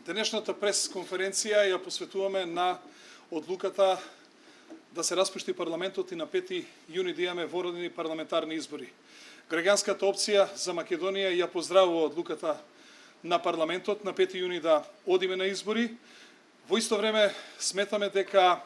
Денешната пресконференција ја посветуваме на одлуката да се распушти парламентот и на 5 јуни да имаме вородени парламентарни избори. Граѓанската опција за Македонија ја поздравува одлуката на парламентот на 5 јуни да одиме на избори. Во исто време сметаме дека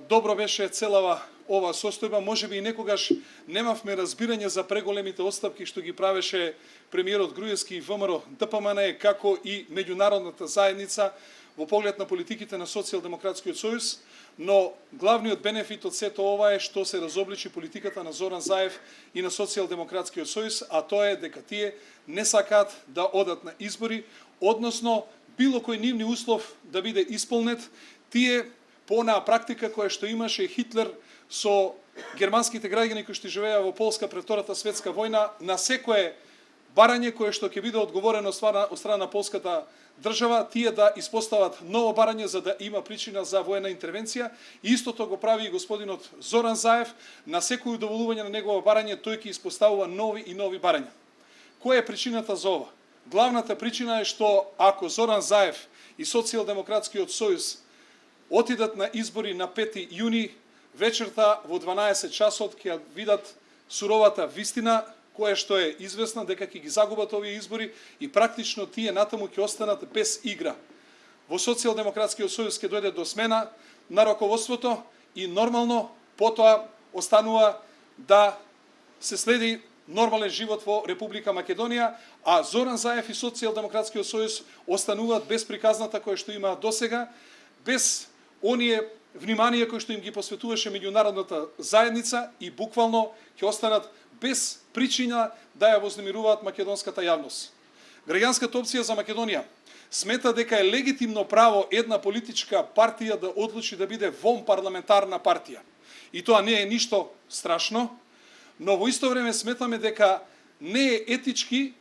добро беше целава ова состојба, можеби и некогаш немавме разбирање за преголемите отстапки што ги правеше премиерот Груевски и ВМРО ДПМН, како и меѓународната заедница во поглед на политиките на Социјалдемократскиот сојуз, но главниот бенефит од сето ова е што се разобличи политиката на Зоран Заев и на Социјалдемократскиот сојуз, а тоа е дека тие не сакаат да одат на избори, односно било кој нивни услов да биде исполнет, тие по онаа практика која што имаше Хитлер со германските граѓани кои што живееа во Полска пред Втората светска војна, на секое барање кое што ќе биде одговорено од страна на полската држава, тие да испостават ново барање за да има причина за воена интервенција. И истото го прави и господинот Зоран Заев, на секој удоволување на негово барање тој ќе испоставува нови и нови барања. Која е причината за ова? Главната причина е што ако Зоран Заев и Социјалдемократскиот сојуз отидат на избори на 5 јуни, вечерта во 12 часот ќе видат суровата вистина, која што е известна дека ќе ги загубат овие избори и практично тие натаму ќе останат без игра. Во Социјалдемократскиот сојуз ќе дојде до смена на раководството и нормално потоа останува да се следи нормален живот во Република Македонија, а Зоран Заев и Социјалдемократскиот сојуз остануваат без приказната која што имаат досега, без оние внимание кој што им ги посветуваше меѓународната заедница и буквално ќе останат без причина да ја вознемируваат македонската јавност. Граѓанската опција за Македонија смета дека е легитимно право една политичка партија да одлучи да биде вонпарламентарна партија. И тоа не е ништо страшно, но во исто време сметаме дека не е етички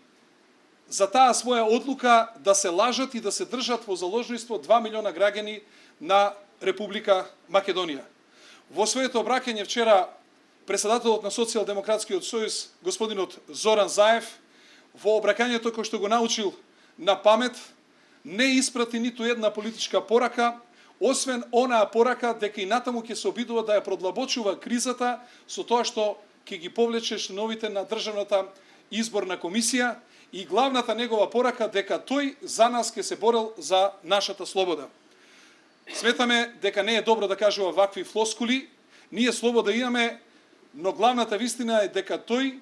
за таа своја одлука да се лажат и да се држат во заложништво 2 милиона граѓани на Република Македонија. Во своето обраќање вчера председателот на Социјалдемократскиот сојуз, господинот Зоран Заев, во обраќањето кој што го научил на памет, не испрати ниту една политичка порака, освен онаа порака дека и натаму ќе се обидува да ја продлабочува кризата со тоа што ќе ги повлече членовите на Државната изборна комисија и главната негова порака дека тој за нас ќе се борел за нашата слобода. Сметаме дека не е добро да кажува вакви флоскули, ние слобода имаме, но главната вистина е дека тој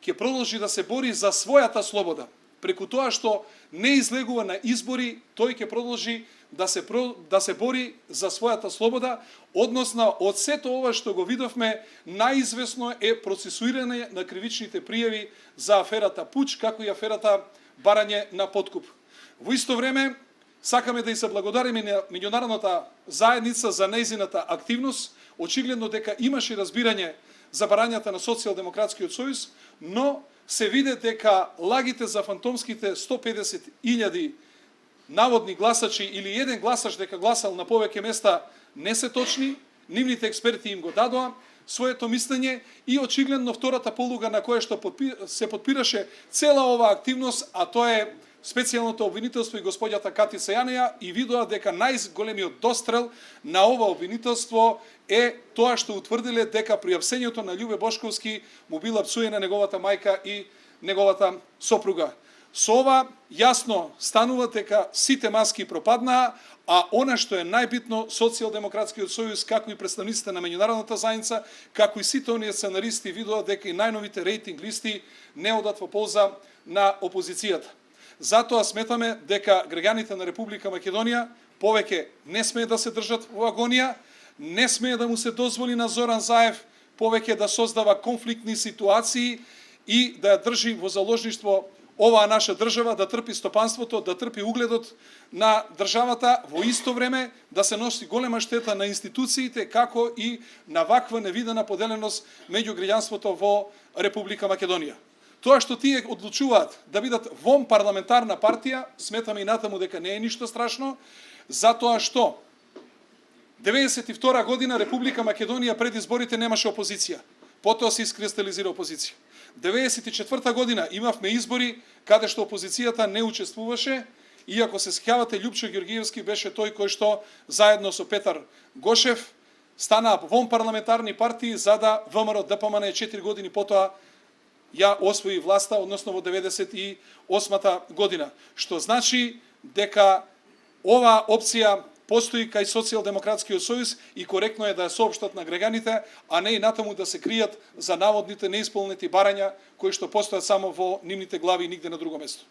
ќе продолжи да се бори за својата слобода. Преку тоа што не излегува на избори, тој ќе продолжи да се бори за својата слобода, односно од сето ова што го видовме, најизвестно е процесуирање на кривичните пријави за аферата Пуч, како и аферата барање на подкуп. Во исто време, сакаме да и се благодариме на меѓународната заедница за нејзината активност, очигледно дека имаше разбирање за барањата на Социјалдемократскиот сојуз, но се виде дека лагите за фантомските 150.000 наводни гласачи или еден гласач дека гласал на повеќе места не се точни, нивните експерти им го дадоа своето мислење и очигледно втората полуга на која што се подпираше цела оваа активност, а тоа е специјалното обвинителство и господјата Катица Јанеја, и видоа дека најголемиот дострел на ова обвинителство е тоа што утврдиле дека при апсењето на Љубе Бошковски му била псуена неговата мајка и неговата сопруга. Со ова јасно станува дека сите маски пропаднаа, а она што е најбитно, Социјалдемократскиот сојуз, како и представниците на меѓународната заедница, како и сите оние сценаристи видоа дека и најновите рейтинг листи не одат во полза на опозицијата. Затоа сметаме дека граѓаните на Република Македонија повеќе не смеат да се држат во агонија, не смее да му се дозволи на Зоран Заев повеќе да создава конфликтни ситуации и да ја држи во заложништво оваа наша држава, да трпи стопанството, да трпи угледот на државата, во исто време да се носи голема штета на институциите, како и на ваква невидена поделеност меѓу граѓанството во Република Македонија. Тоа што тие одлучуваат да бидат вонпарламентарна партија, сметаме и натаму дека не е ништо страшно, затоа што 92 година Република Македонија пред изборите немаше опозиција, потоа се искристализира опозиција. 94 година имавме избори каде што опозицијата не учествуваше иако се сеќавате, Љупчо Ѓоргиевски беше тој кој што заедно со Петар Гошев станаа вон парламентарни партии за да ВМРО ДПМН 4 години потоа ја освои власта, односно во 98-та година, што значи дека оваа опција постои кај Социјалдемократскиот сојуз и коректно е да ја соопштат на граѓаните, а не и натаму да се кријат за наводните неисполнети барања кои што постојат само во нивните глави и нигде на друго место.